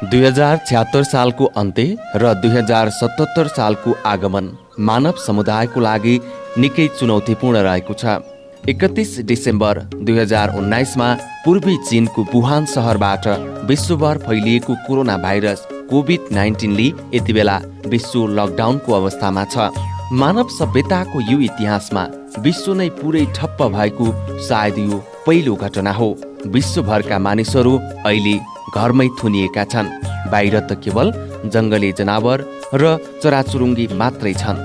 2076 सालको अन्त्य र 2077 सालको आगमन मानव समुदायको लागि निकै चुनौतीपूर्ण रहेको छ। 31 डिसेम्बर 2019मा पूर्वी चीनको वुहान सहरबाट विश्वभर फैलिएको कोरोना भाइरस कोभिड-19ले यति बेला विश्व लकडाउनको अवस्थामा छ। मानव सभ्यताको यो इतिहासमा विश्व नै पुरै ठप्प भएको सायद यो पहिलो घटना हो। विश्वभरका मानिसहरू अहिले घरमै थुनिएका छन्। बाहिर त केवल जङ्गली जनावर र चराचुरुङ्गी मात्रै छन्।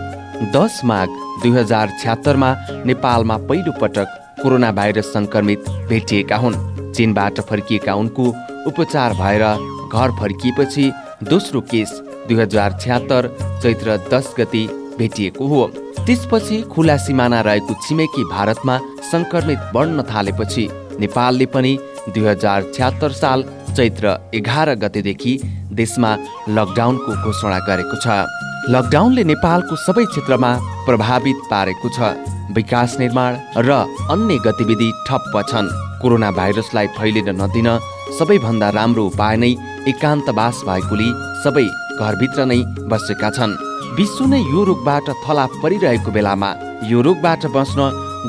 10 माघ 2076मा नेपालमा पहिलो पटक कोरोना भाइरस संक्रमित भेटिएका हुन्। चीनबाट फर्किएका उनको उपचार भएर घर फर्किएपछि दोस्रो केस 2076 चैत्र 10 गति भेटिएको हो। त्यसपछि खुला सिमाना रहेको छिमेकी भारतमा संक्रमित बढ्न थालेपछि नेपालले पनि 2076 साल चैत्र 11 गतेदेखि देशमा लकडाउनको घोषणा गरेको छ। लकडाउनले नेपालको सबै क्षेत्रमा प्रभावित पारेको छ। विकास निर्माण र अन्य गतिविधि ठप्प छन्। कोरोना भाइरसलाई फैलिन नदिन सबैभन्दा राम्रो उपाय नै एकान्तवास भएकोले सबै घरभित्र नै बसेका छन्। विश्व नै यो रोगबाट थला परिरहेको बेलामा यो रोगबाट बच्न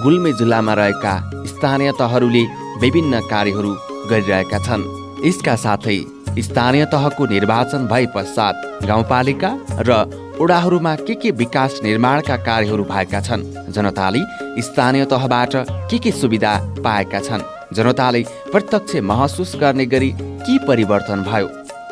गुल्मे जिल्लामा रहेका स्थानीय तहहरूले विभिन्न कार्यहरू गरिरहेका छन्। यसका साथै स्थानीय तहको निर्वाचन भए पश्चात गाउँपालिका र वडाहरूमा के विकास निर्माणका कार्यहरू भएका छन्। जनताले स्थानीय तहबाट के सुविधा पाएका छन्। जनताले प्रत्यक्ष महसुस गर्ने गरी के परिवर्तन भयो।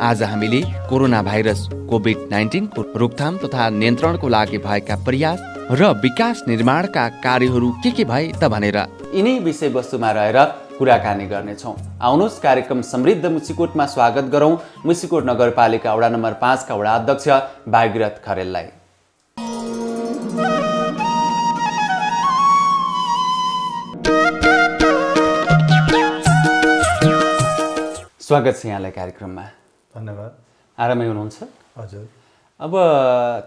आज हामीले कोरोना भाइरस कोभिड-19 को रोकथाम तथा नियन्त्रणको लागि भएका प्रयास र विकास निर्माणका कार्यहरू के भए त भनेर यिनै विषयवस्तुमा रहेर कुराकानी गर्नेछौँ। आउनुहोस् कार्यक्रम समृद्ध मुसिकोटमा स्वागत गरौँ मुसिकोट नगरपालिका वडा नम्बर 5 का वडा अध्यक्ष भागीरथ खरेललाई। स्वागत छ यहाँलाई कार्यक्रममा। धन्यवाद। आरामै हुनुहुन्छ? हजुर। अब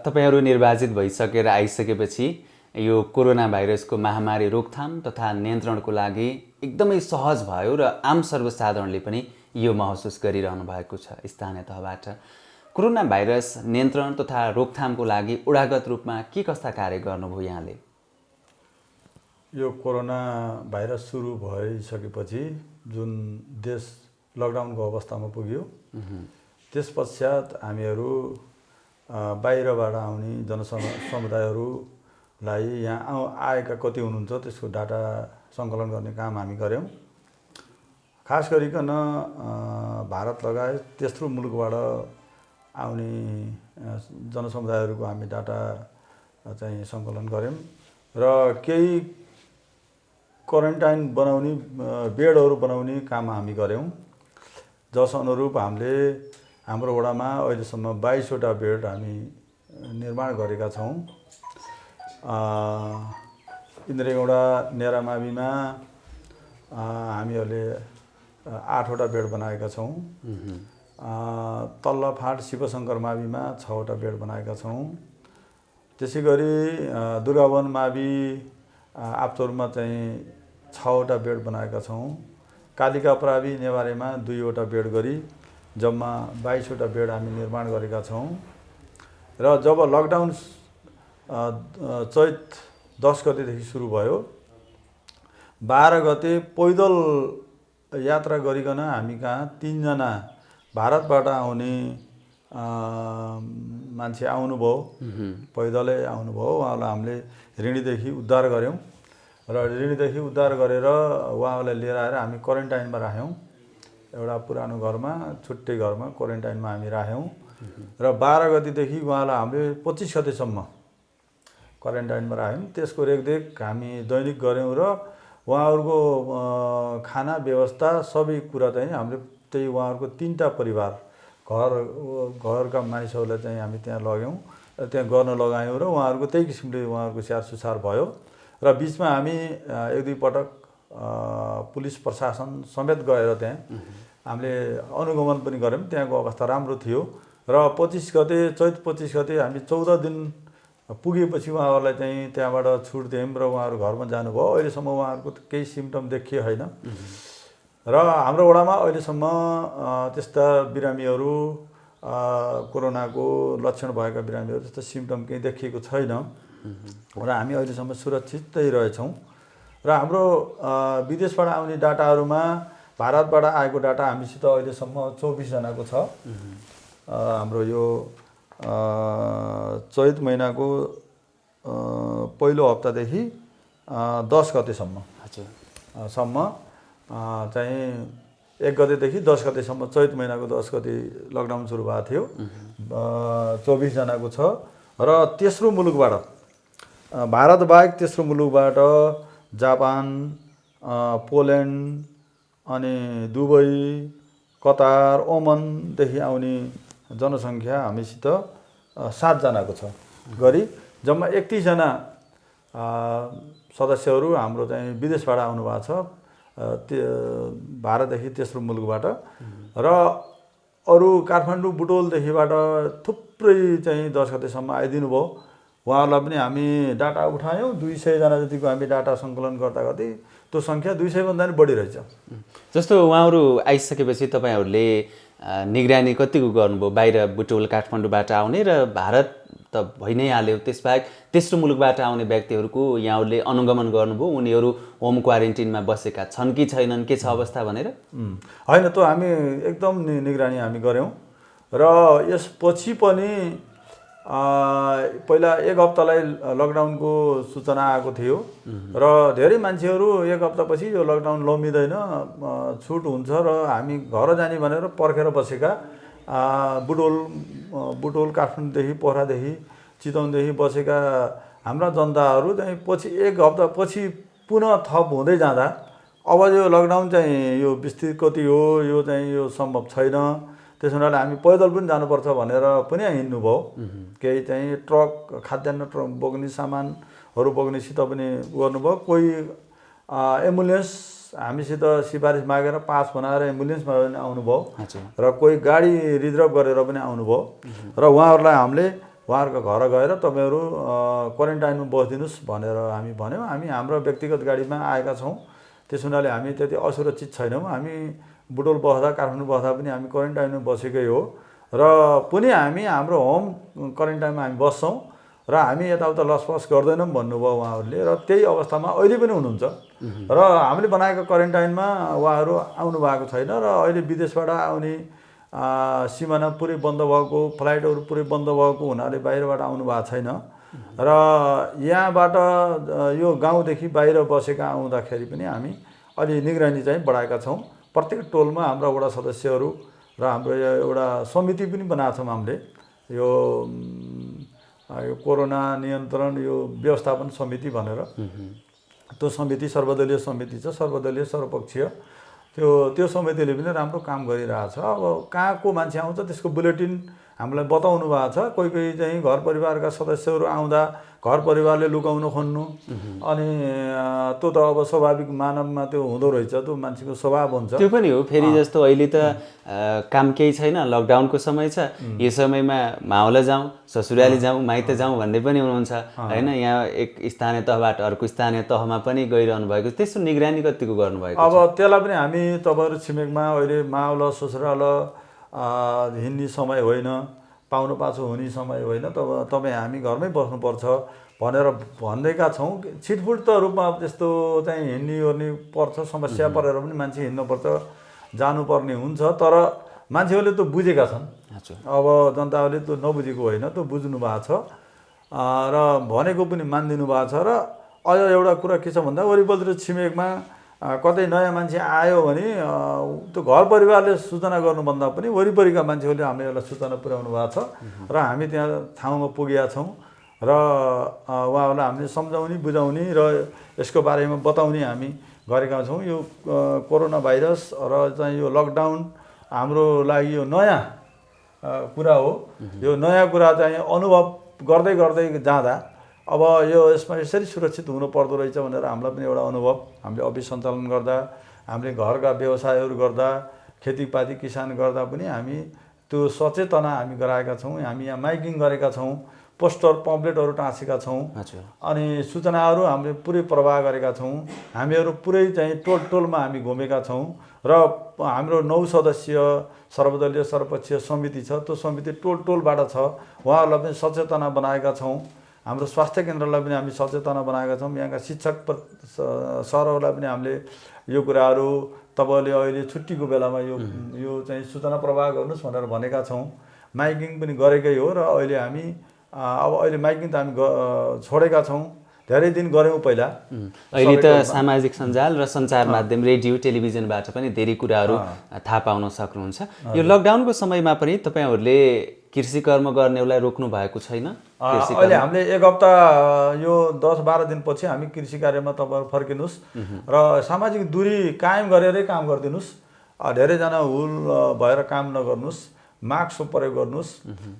तपाईहरू निर्वाचित भइसकेर आइसकेपछि यो कोरोना भाइरसको महामारी रोकथाम तथा नियन्त्रणको लागि एकदमै सहज भयो र आम सर्वसाधारणले पनि यो महसुस गरिरहनु भएको छ। स्थानीय तहबाट कोरोना भाइरस नियन्त्रण तथा रोकथामको लागि वडागत रूपमा के कस्ता कार्य गर्नुभयो यहाँले? यो कोरोना भाइरस सुरु भइसकेपछि जुन देश लकडाउनको अवस्थामा पुग्यो, त्यस पश्चात हामीहरू बाहिरबाट आउने जनसमुदायहरूलाई यहाँ आएका कति हुनुहुन्छ त्यसको डाटा सङ्कलन गर्ने काम हामी गऱ्यौँ। खास गरिकन भारत लगायत तेस्रो मुलुकबाट आउने जनसमुदायहरूको हामी डाटा चाहिँ सङ्कलन गऱ्यौँ र केही क्वारेन्टाइन बनाउने बेडहरू बनाउने काम हामी गऱ्यौँ। जस अनुरूप हामीले हाम्रो वडामा अहिलेसम्म 22वटा बेड हामी निर्माण गरेका छौँ। इन्द्रेगौडा नेरामाविमा हामीहरूले 8वटा बेड बनाएका छौँ। तल्ला फाँट शिवशङ्कर माविमा 6वटा बेड बनाएका छौँ। त्यसै गरी दुर्गावन मावि आप्तोरमा चाहिँ 6वटा बेड बनाएका छौँ। कालिका प्रावि नेवारेमा 2वटा बेड गरी जम्मा 22वटा बेड हामी निर्माण गरेका छौँ। र जब लकडाउन चैत 10 गतेदेखि सुरु भयो, 12 गते पैदल यात्रा गरिकन हामी कहाँ 3 जना भारतबाट आउने मान्छे आउनुभयो, पैदलै आउनुभयो। उहाँलाई हामीले ऋणीदेखि उद्धार गऱ्यौँ र ऋणीदेखि उद्धार गरेर उहाँलाई लिएर आएर हामी क्वारेन्टाइनमा राख्यौँ। एउटा पुरानो घरमा, छुट्टै घरमा क्वारेन्टाइनमा हामी राख्यौँ र 12 गतिदेखि उहाँलाई हामीले 25 गतेसम्म क्वारेन्टाइनमा राख्यौँ। त्यसको रेखदेख हामी दैनिक गऱ्यौँ र उहाँहरूको खाना व्यवस्था सबै कुरा चाहिँ हामीले त्यही उहाँहरूको 3टा परिवार घरका मानिसहरूलाई चाहिँ हामी त्यहाँ लग्यौँ र त्यहाँ गर्न लगायौँ र उहाँहरूको त्यही किसिमले उहाँहरूको स्याहार सुसार भयो। र बिचमा हामी 1-2 पटक पुलिस प्रशासन समेत गएर त्यहाँ हामीले अनुगमन पनि गऱ्यौँ। त्यहाँको अवस्था राम्रो थियो र 25 गते चैत 25 गते हामी 14 दिन पुगेपछि उहाँहरूलाई चाहिँ त्यहाँबाट छुट दियौँ र उहाँहरू घरमा जानुभयो। अहिलेसम्म उहाँहरूको केही सिम्टम देखिए होइन र हाम्रो वडामा अहिलेसम्म त्यस्ता बिरामीहरू कोरोनाको लक्षण भएका बिरामीहरू त्यस्तो सिम्पटम केही देखिएको छैन र हामी अहिलेसम्म सुरक्षितै रहेछौँ र हाम्रो विदेशबाट आउने डाटाहरूमा भारतबाट आएको डाटा हामीसित अहिलेसम्म 24 जनाको छ। हाम्रो यो चैत महिनाको पहिलो हप्तादेखि 10 गतेसम्म चाहिँ 1 गतेदेखि 10 गतेसम्म चैत महिनाको 10 गते लकडाउन सुरु भएको थियो। 24 जनाको छ र तेस्रो मुलुकबाट भारत बाहेक तेस्रो मुलुकबाट जापान, पोल्यान्ड, अनि दुबई, कतार, ओमनदेखि आउने जनसङ्ख्या हामीसित 7 जनाको छ गरी जम्मा 31 जना सदस्यहरू हाम्रो चाहिँ विदेशबाट आउनु भएको छ भारतदेखि तेस्रो मुलुकबाट र अरू काठमाडौँ बुटोलदेखिबाट थुप्रै चाहिँ 10 गतेसम्म आइदिनु भयो। उहाँहरूलाई पनि हामी डाटा उठायौँ। 200 जना जतिको हामी डाटा सङ्कलन गर्दा गर्दै त्यो सङ्ख्या 200 भन्दा पनि बढी रहेछ। जस्तो उहाँहरू आइसकेपछि तपाईँहरूले निगरानी कतिको गर्नुभयो? बाहिर बुटोल काठमाडौँबाट आउने र भारत त भइ नै हाल्यो, त्यसबाहेक तेस्रो मुलुकबाट आउने व्यक्तिहरूको यहाँहरूले अनुगमन गर्नुभयो? उनीहरू होम क्वारेन्टिनमा बसेका छन् कि छैनन्, के छ अवस्था भनेर? होइन, त्यो हामी एकदम निगरानी हामी गऱ्यौँ र यसपछि पनि पहिला 1 हप्तालाई लकडाउनको सूचना आएको थियो र धेरै मान्छेहरू 1 हप्तापछि यो लकडाउन लम्बिँदैन, छुट हुन्छ र हामी घर जाने भनेर पर्खेर बसेका बुटोल काठमाडौँदेखि, पोखरादेखि, चितवनदेखि बसेका हाम्रा जनताहरू चाहिँ पछि 1 हप्तापछि पुनः थप हुँदै जाँदा अब यो लकडाउन चाहिँ यो विस्तृत कति हो यो चाहिँ यो सम्भव छैन, त्यस हुनाले हामी पैदल पनि जानुपर्छ भनेर पनि हिँड्नुभयो। केही चाहिँ ट्रक खाद्यान्न ट्रक बोक्ने सामानहरू बोक्नेसित पनि गर्नुभयो। कोही एम्बुलेन्स हामीसित सिफारिस मागेर पास बनाएर एम्बुलेन्समा पनि आउनुभयो र कोही गाडी रिजर्भ गरेर पनि आउनुभयो र उहाँहरूलाई हामीले उहाँहरूको घर गएर तपाईँहरू क्वारेन्टाइनमा बसिदिनुहोस् भनेर हामी भन्यौँ। हामी हाम्रो व्यक्तिगत गाडीमा आएका छौँ, त्यस हुनाले हामी त्यति असुरक्षित छैनौँ। हामी बुटोल बस्दा, काठमाडौँ बस्दा पनि हामी क्वारेन्टाइनमा बसेकै हो र पनि हामी हाम्रो होम क्वारेन्टाइनमा हामी बस्छौँ र हामी यताउता लसपस गर्दैनौँ भन्नुभयो उहाँहरूले र त्यही अवस्थामा अहिले पनि हुनुहुन्छ र हामीले बनाएको क्वारेन्टाइनमा उहाँहरू आउनु भएको छैन र अहिले विदेशबाट आउने सिमाना पुरै बन्द भएको, फ्लाइटहरू पुरै बन्द भएको हुनाले बाहिरबाट आउनु भएको छैन र यहाँबाट यो गाउँदेखि बाहिर बसेका आउँदाखेरि पनि हामी अलि निगरानी चाहिँ बढाएका छौँ। प्रत्येक टोलमा हाम्रा वडा सदस्यहरू र हाम्रो एउटा समिति पनि बनाएको छौँ हामीले, यो कोरोना नियन्त्रण यो व्यवस्थापन समिति भनेर। त्यो समिति सर्वदलीय समिति छ, सर्वदलीय सर्वपक्षीय। त्यो समितिले पनि राम्रो काम गरिरहेछ। अब कहाँको मान्छे आउँछ त्यसको बुलेटिन हामीलाई बताउनु भएको छ। कोही चाहिँ घर परिवारका सदस्यहरू आउँदा घर परिवारले लुकाउन खोज्नु, अनि त्यो त अब स्वाभाविक मानवमा त्यो हुँदो रहेछ, त्यो मान्छेको स्वभाव हुन्छ। त्यो पनि हो। फेरि जस्तो अहिले त काम केही छैन, लकडाउनको समय छ, यो समयमा मावल जाउँ, ससुराली जाउँ, माइत जाउँ भन्ने पनि हुनुहुन्छ होइन? यहाँ एक स्थानीय तहबाट अर्को स्थानीय तहमा पनि गइरहनु भएको, त्यस्तो निगरानी कतिको गर्नुभएको? अब त्यसलाई पनि हामी तपाईँहरू छिमेकमा अहिले मावल ससुराल हिँड्ने समय होइन, पाउनु पाछो हुने समय होइन, तपाईँ हामी घरमै बस्नुपर्छ भनेर भन्दैका छौँ। छिटफुट त रूपमा त्यस्तो चाहिँ हिँड्ने ओर्ने पर्छ, समस्या परेर पनि मान्छे हिँड्नुपर्छ, जानुपर्ने हुन्छ, तर मान्छेहरूले त बुझेका छन्। अब जनताहरूले त नबुझेको होइन, त्यो बुझ्नु भएको छ र भनेको पनि मानिदिनु भएको छ। र अझ एउटा कुरा के छ भन्दा वरिपरि छिमेकमा कतै नयाँ मान्छे आयो भने त्यो घर परिवारले सूचना गर्नुभन्दा पनि वरिपरिका मान्छेहरूले हामीले एउटा सूचना पुर्याउनु भएको छ र हामी त्यहाँ ठाउँमा पुगेका छौँ र उहाँहरूलाई हामीले सम्झाउने, बुझाउने र यसको बारेमा बताउने हामी गरेका छौँ। यो कोरोना भाइरस र चाहिँ यो लकडाउन हाम्रो लागि यो नयाँ कुरा हो। यो नयाँ कुरा चाहिँ अनुभव गर्दै गर्दै जाँदा अब यो यसमा यसरी सुरक्षित हुनु पर्दो रहेछ भनेर हामीलाई पनि एउटा अनुभव, हामीले अफिस सञ्चालन गर्दा, हामीले घरका व्यवसायहरू गर्दा, खेतीपाती किसान गर्दा पनि हामी त्यो सचेतना हामी गराएका छौँ। हामी यहाँ माइकिङ गरेका छौँ, पोस्टर पम्पलेटहरू टाँसेका छौँ, अनि सूचनाहरू हामीले पुरै प्रवाह गरेका छौँ। हामीहरू पुरै चाहिँ टोलमा हामी घुमेका छौँ र हाम्रो 9 सदस्यीय सर्वदलीय सर्वपक्षीय समिति छ, त्यो समिति टोलबाट छ, उहाँहरूलाई पनि सचेतना बनाएका छौँ। हाम्रो स्वास्थ्य केन्द्रलाई पनि हामी सचेतना बनाएका छौँ। यहाँका शिक्षक सरहरूलाई पनि हामीले यो कुराहरू तपाईँले अहिले छुट्टीको बेलामा यो चाहिँ सूचना प्रवाह गर्नुहोस् भनेर भनेका छौँ। माइकिङ पनि गरेकै हो र अहिले हामी अब अहिले माइकिङ त हामी छोडेका छौँ, धेरै दिन गऱ्यौँ पहिला। अहिले त सामाजिक सञ्जाल र सञ्चार माध्यम रेडियो टेलिभिजनबाट पनि धेरै कुराहरू थाहा पाउन सक्नुहुन्छ। यो लकडाउनको समयमा पनि तपाईँहरूले कृषि कर्म गर्नेलाई रोक्नु भएको छैन? अहिले हामीले एक हप्ता यो 10-12 दिनपछि हामी कृषि कार्यमा तपाईँहरू फर्किनुहोस् र सामाजिक दूरी कायम गरेरै काम गरिदिनुहोस्। धेरैजना हुल भएर काम नगर्नुहोस्, मास्क प्रयोग गर्नुहोस्,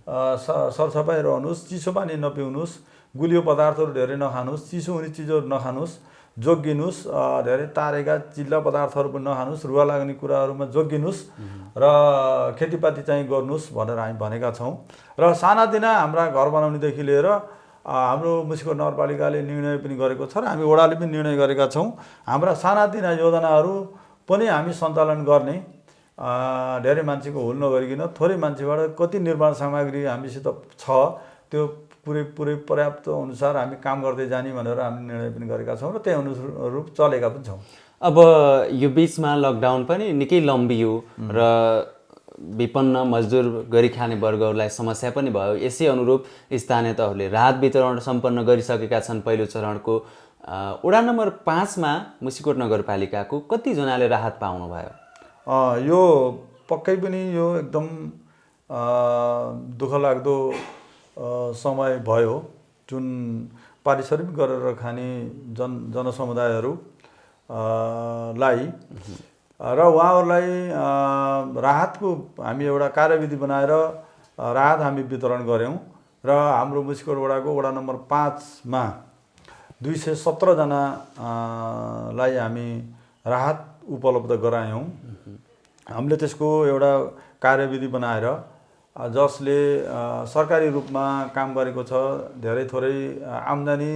सरसफाइ रहनुहोस्, चिसो पानी नपिउनुहोस्, गुलियो पदार्थहरू धेरै नखानुहोस्, चिसो हुने चिजहरू नखानुहोस्, जोगिनुहोस्, धेरै तारेका चिल्ला पदार्थहरू पनि नखानुहोस्, रुवा लाग्ने कुराहरूमा जोगिनुहोस् र खेतीपाती चाहिँ गर्नुहोस् भनेर हामी भनेका छौँ। र सानातिना हाम्रा घर बनाउनेदेखि लिएर हाम्रो मुसिकोट नगरपालिकाले निर्णय पनि गरेको छ र हामी वडाले पनि निर्णय गरेका छौँ। हाम्रा सानातिना योजनाहरू पनि हामी सञ्चालन गर्ने, धेरै मान्छेको हुल नगरिकन थोरै मान्छेबाट कति निर्माण सामग्री हामीसित छ त्यो पुरै पर्याप्त अनुसार हामी काम गर्दै जाने भनेर हामी निर्णय पनि गरेका छौँ र त्यही अनुरूप चलेका पनि छौँ। अब यो बिचमा लकडाउन पनि निकै लम्बियो र विपन्न मजदुर गरी खाने वर्गहरूलाई समस्या पनि भयो। यसै अनुरूप स्थानीय तहले राहत वितरण सम्पन्न गरिसकेका छन्। पहिलो चरणको वडा नम्बर 5 मा मुसिकोट नगरपालिकाको कतिजनाले राहत पाउनुभयो? यो पक्कै पनि यो एकदम दुःखलाग्दो समय भयो, जुन पारिश्रमिक गरेर खाने जनसमुदायहरू लाई र उहाँहरूलाई राहतको हामी एउटा कार्यविधि बनाएर राहत हामी वितरण गऱ्यौँ र हाम्रो मुसिकोट वडाको वडा नम्बर 5 मा 217 जनालाई हामी राहत उपलब्ध गरायौँ। हामीले त्यसको एउटा कार्यविधि बनाएर जसले सरकारी रूपमा काम गरेको छ, धेरै थोरै आम्दानी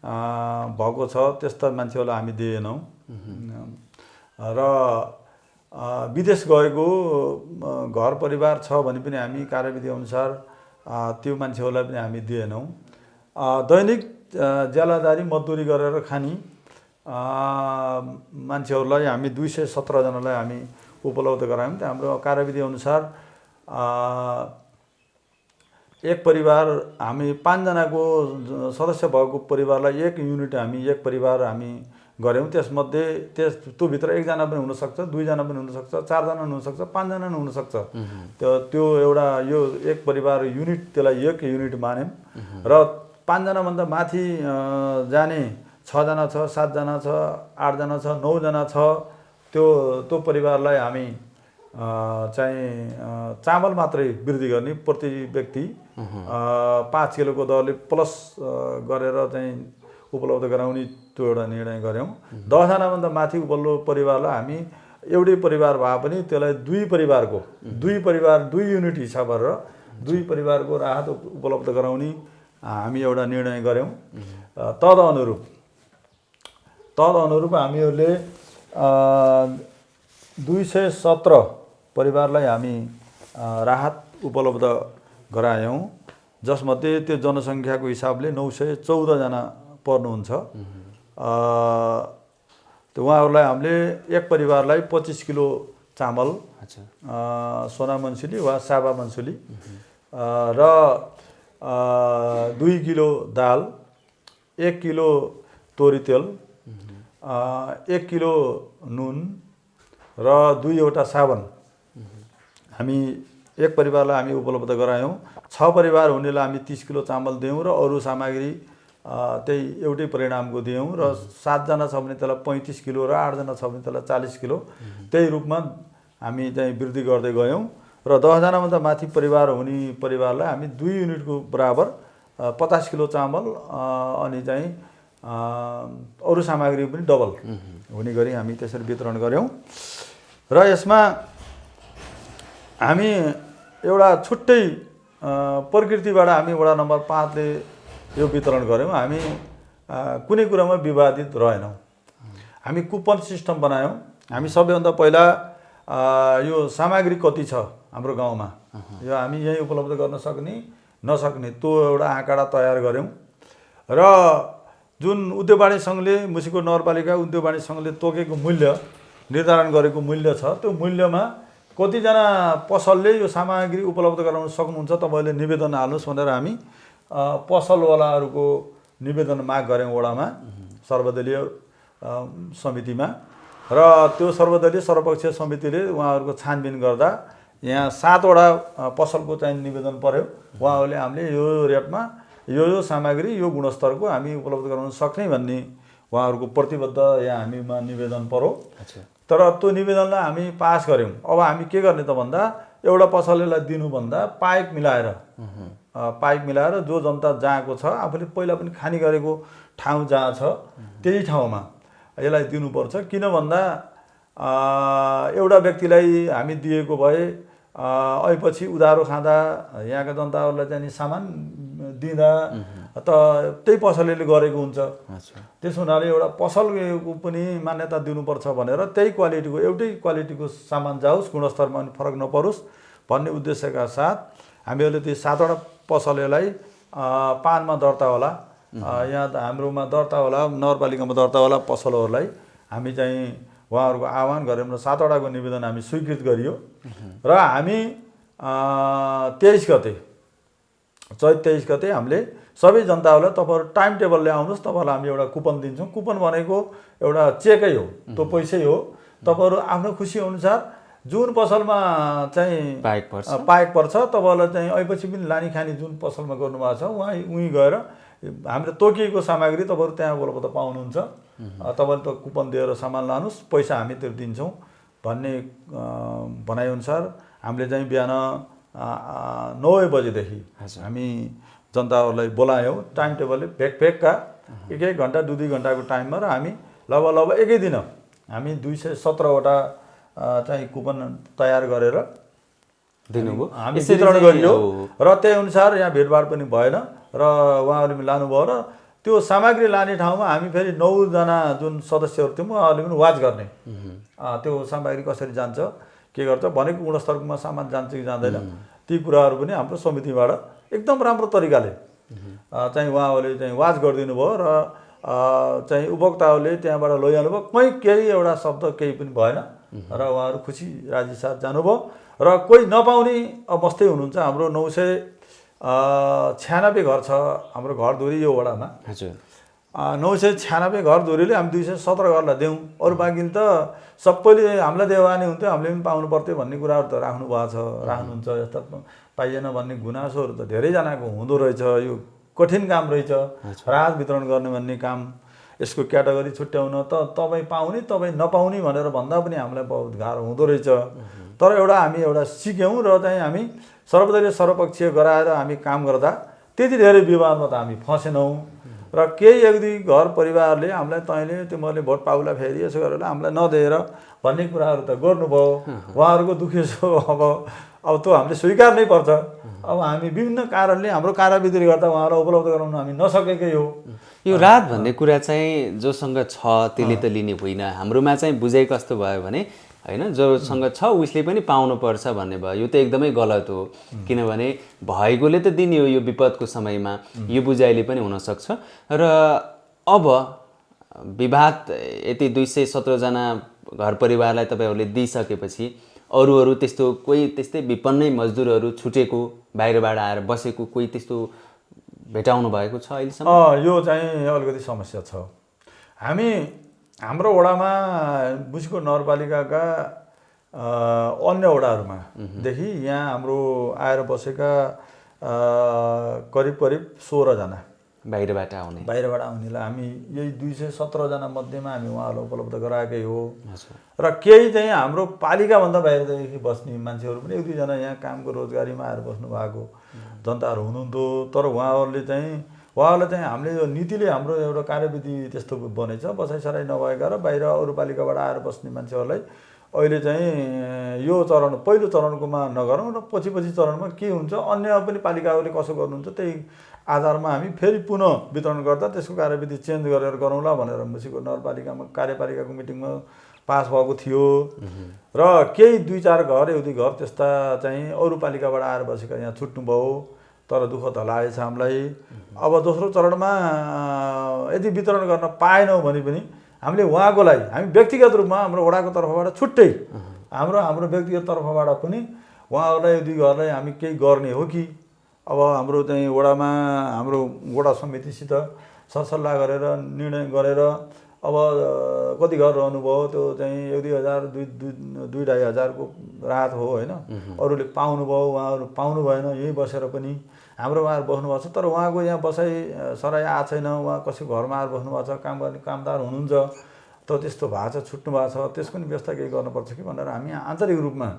भएको छ, त्यस्ता मान्छेहरूलाई हामी दिएनौँ र विदेश गएको घर परिवार छ भने पनि हामी कार्यविधि अनुसार त्यो मान्छेहरूलाई पनि हामी दिएनौँ। दैनिक ज्यालादारी मजदुरी गरेर खाने मान्छेहरूलाई हामी 217 जनालाई हामी उपलब्ध गरायौँ। हाम्रो कार्यविधि अनुसार एक परिवार हामी 5 जनाको सदस्य भएको परिवारलाई एक युनिट हामी एक परिवार हामी गऱ्यौँ। त्यसमध्ये त्योभित्र 1 जना पनि हुनसक्छ, 2 जना पनि हुनसक्छ, 4 जना पनि हुनसक्छ, 5 जना पनि हुनसक्छ। त्यो एउटा यो एक परिवार युनिट, त्यसलाई एक युनिट मान्यौँ र 5 जनाभन्दा माथि जाने 6 जना छ, 7 जना छ, 8 जना छ, 9 जना छ, त्यो परिवारलाई हामी चाहिँ चामल मात्रै वृद्धि गर्ने, प्रति व्यक्ति 5 किलोको दरले प्लस गरेर चाहिँ उपलब्ध गराउने त्यो एउटा निर्णय गऱ्यौँ। 10 जनाभन्दा माथि उपल्लो परिवारलाई हामी एउटै परिवार भए पनि त्यसलाई 2 युनिट हिसाब गरेर 2 परिवारको राहत उपलब्ध गराउने हामी एउटा निर्णय गऱ्यौँ। तदअनुरूप हामीहरूले 217 परिवारलाई हामी राहत उपलब्ध गरायौँ, जसमध्ये त्यो जनसङ्ख्याको हिसाबले 914 जना पर्नुहुन्छ। त्यो उहाँहरूलाई हामीले एक परिवारलाई 25 किलो चामल, सोना मन्सुली वा साबा मन्सुली र 2 किलो दाल, 1 किलो तोरी तेल, 1 किलो नुन र 2वटा साबन हामी एक परिवारलाई हामी उपलब्ध गरायौँ। 6 परिवार हुनेलाई हामी 30 किलो चामल दियौँ र अरू सामग्री त्यही एउटै परिणामको दियौँ र 7 जना छ भने त्यसलाई 35 किलो र 8 जना छ भने त्यसलाई 40 किलो त्यही रूपमा हामी चाहिँ वृद्धि गर्दै गयौँ र 10 जनाभन्दा माथि परिवार हुने परिवारलाई हामी 2 युनिटको बराबर 50 किलो चामल अनि चाहिँ अरू सामग्री पनि डबल हुने गरी हामी त्यसरी वितरण गऱ्यौँ। र यसमा हामी एउटा छुट्टै प्रकृतिबाट हामी वडा नम्बर 5 ले यो वितरण गऱ्यौँ। हामी कुनै कुरामा विवादित रहेनौँ। हामी कुपन सिस्टम बनायौँ हामी सबैभन्दा पहिला यो सामग्री कति छ हाम्रो गाउँमा, यो हामी यहीँ उपलब्ध गर्न नसक्ने त्यो एउटा आँकडा तयार गऱ्यौँ र जुन उद्योग वाणिज्य सङ्घले मुसिकोट नगरपालिका उद्योग वाणिज्य सङ्घले तोकेको मूल्य निर्धारण गरेको मूल्य छ, त्यो मूल्यमा कतिजना पसलले यो सामग्री उपलब्ध गराउन सक्नुहुन्छ तपाईँले निवेदन हाल्नुहोस् भनेर हामी पसलवालाहरूको निवेदन माग गऱ्यौँ वडामा सर्वदलीय समितिमा र त्यो सर्वदलीय सर्वपक्षीय समितिले उहाँहरूको छानबिन गर्दा यहाँ 7 वटा पसलको चाहिँ निवेदन पर्यो। उहाँहरूले हामीले यो रेटमा यो सामग्री यो गुणस्तरको हामी उपलब्ध गराउन सक्ने भन्ने उहाँहरूको प्रतिबद्ध यहाँ हामीमा निवेदन पर्यो। तर त्यो निवेदनलाई हामी पास गऱ्यौँ। अब हामी के गर्ने त भन्दा एउटा पसलेलाई दिनुभन्दा पाइप मिलाएर जो जनता जहाँको छ आफूले पहिला पनि खानी गरेको ठाउँ जहाँ छ त्यही ठाउँमा यसलाई दिनुपर्छ। किन भन्दा एउटा व्यक्तिलाई हामी दिएको भए अहिले उधारो खाँदा यहाँका जनताहरूलाई चाहिँ सामान दिँदा त त्यही पसलले गरेको हुन्छ। त्यस हुनाले एउटा पसलको पनि मान्यता दिनुपर्छ भनेर त्यही क्वालिटीको एउटै क्वालिटीको सामान जाओस्, गुणस्तरमा पनि फरक नपरोस् भन्ने उद्देश्यका साथ हामीहरूले ती 7 वटा पसललाई पानमा दर्ता होला, यहाँ हाम्रोमा दर्ता होला, नगरपालिकामा दर्ता होला पसलहरूलाई हामी चाहिँ उहाँहरूको आह्वान गऱ्यौँ र 7 वटाको निवेदन हामी स्वीकृत गरियो र हामी 23 गते चैत 23 गते हामीले सबै जनताहरूलाई तपाईँहरू टाइम टेबल ल्याउनुहोस्, तपाईँहरूलाई हामी एउटा कुपन दिन्छौँ। कुपन भनेको एउटा चेकै हो, त्यो पैसै हो। तपाईँहरू आफ्नो खुसी अनुसार जुन पसलमा चाहिँ पाएक पर्छ तपाईँहरूलाई चाहिँ अहिले पनि लानी खानी जुन पसलमा गर्नुभएको छ उहीँ गएर हामीले तोकिएको सामग्री तपाईँहरू त्यहाँ उपलब्ध पाउनुहुन्छ। तपाईँले त कुपन दिएर सामान लानुहोस्, पैसा हामी त्यो दिन्छौँ भन्ने भनाइअनुसार हामीले चाहिँ बिहान 9 बजेदेखि हामी जनताहरूलाई बोलायौँ। टाइम टेबलले भेकका 1 घन्टा 2 घन्टाको टाइममा र हामी लगभग एकै दिन हामी 217 वटा चाहिँ कुपन तयार गरेर दिनुभयो, हामी वितरण गरियो र त्यही अनुसार यहाँ भेटभाड पनि भएन र उहाँहरूले पनि लानुभयो र त्यो सामग्री लाने ठाउँमा हामी फेरि 9 जना जुन सदस्यहरू थियौँ उहाँहरूले पनि वाच गर्ने त्यो सामग्री कसरी जान्छ के गर्छ भनेको गुणस्तरमा सामान जान्छ कि जाँदैन ती कुराहरू पनि हाम्रो समितिबाट एकदम राम्रो तरिकाले चाहिँ उहाँहरूले चाहिँ वाच गरिदिनु भयो र चाहिँ उपभोक्ताहरूले त्यहाँबाट लैजानुभयो। कहीँ केही एउटा शब्द केही पनि भएन र उहाँहरू खुसी राजी साथ जानुभयो र कोही नपाउने अवस्थै हुनुहुन्छ। हाम्रो 996 घर छ हाम्रो घरधुरी यो वडामा। 996 घरधुरीले हामी 217 घरलाई दिउँ, अरू बाँकी त सबैले हामीलाई देवानी हुन्थ्यो, हामीले पनि पाउनु पर्थ्यो भन्ने कुराहरू त राख्नु भएको छ, राख्नुहुन्छ। यस्ता पाइएन भन्ने गुनासोहरू त धेरैजनाको हुँदो रहेछ। यो कठिन काम रहेछ, राहत वितरण गर्ने भन्ने काम, यसको क्याटेगोरी छुट्याउन त तपाईँ पाउने तपाईँ नपाउने भनेर भन्दा पनि हामीलाई बहुत गाह्रो हुँदो रहेछ। तर हामी एउटा सिक्यौँ र चाहिँ हामी सर्वदलीय सर्वपक्षीय गराएर हामी काम गर्दा त्यति धेरै विवादमा त हामी फसेनौँ र केही 1-2 घर परिवारले हामीलाई तैँले तिमीहरूले भोट पाउला फेरि यसो गरेर हामीलाई नदिएर भन्ने कुराहरू त गर्नुभयो। उहाँहरूको दुःखी छ। अब त्यो हामीले स्वीकार नै पर्छ। अब हामी विभिन्न कारणले हाम्रो कार्यविधि गर्दा उहाँलाई उपलब्ध गराउन हामी नसकेकै हो। यो रात भन्ने कुरा चाहिँ जोसँग छ त्यसले त लिने होइन। हाम्रोमा चाहिँ बुझाइ कस्तो भयो भने हैन, जोसँग छ उसले पनि पाउनुपर्छ भन्ने भयो। यो त एकदमै गलत हो, किनभने भएकोले त दिने हो। यो विपदको समयमा यो बुझाइले पनि हुनसक्छ। र अब विवाद यति 217 जना घर परिवारलाई तपाईँहरूले दिइसकेपछि अरू त्यस्तो कोही त्यस्तै विपन्नै मजदुरहरू छुटेको बाहिरबाट आएर बसेको कोही त्यस्तो भेटाउनु भएको छ अहिलेसम्म? यो चाहिँ अलिकति समस्या छ। हाम्रो वडामा मुसिकोट नगरपालिकाका अन्य वडाहरूमा देखि यहाँ हाम्रो आएर बसेका करिब 16 जना बाहिरबाट आउनेलाई हामी यही 217 जना मध्येमा हामी उहाँहरूलाई उपलब्ध गराएकै हो। र केही चाहिँ हाम्रो पालिकाभन्दा बाहिरदेखि बस्ने मान्छेहरू पनि 1-2 जना यहाँ कामको रोजगारीमा आएर बस्नु भएको जनताहरू हुनुहुन्थ्यो। तर उहाँहरूलाई चाहिँ हामीले यो नीतिले हाम्रो एउटा कार्यविधि त्यस्तो बनेछ, बसाइसराई नभएका र बाहिर अरू पालिकाबाट आएर बस्ने मान्छेहरूलाई अहिले चाहिँ यो चरण पहिलो चरणकोमा नगरौँ र पछि चरणमा के हुन्छ अन्य पनि पालिकाहरूले कसो गर्नुहुन्छ त्यही आधारमा हामी फेरि पुनः वितरण गर्दा त्यसको कार्यविधि चेन्ज गरेर गरौँला भनेर मुसिकोट नगरपालिकामा कार्यपालिकाको मिटिङमा पास भएको थियो र केही 2-4 घर एउटी घर त्यस्ता चाहिँ अरू पालिकाबाट आएर बसेका यहाँ छुट्नुभयो, तर दुःख त लागेछ हामीलाई। अब दोस्रो चरणमा यदि वितरण गर्न पाएनौँ भने पनि हामीले उहाँको लागि हामी व्यक्तिगत रूपमा हाम्रो वडाको तर्फबाट छुट्टै हाम्रो व्यक्तिगत तर्फबाट पनि उहाँहरूलाई यदि घरलाई हामी केही गर्ने हो कि अब हाम्रो चाहिँ वडामा हाम्रो वडा समितिसित सरसल्लाह गरेर निर्णय गरेर अब कति घर रहनुभयो त्यो चाहिँ 1,000 2,500 हजारको राहत हो होइन। अरूले पाउनुभयो, उहाँहरू पाउनु भएन, यहीँ बसेर पनि हाम्रो उहाँहरू बस्नुभएको छ, तर उहाँको यहाँ बसाइ सराई आएको छैन, उहाँ कसैको घरमा आएर बस्नुभएको छ, काम गर्ने कामदार हुनुहुन्छ, त त्यस्तो भएको छ, छुट्नु भएको छ, त्यसको नि व्यवस्था केही गर्नुपर्छ कि भनेर हामी आन्तरिक रूपमा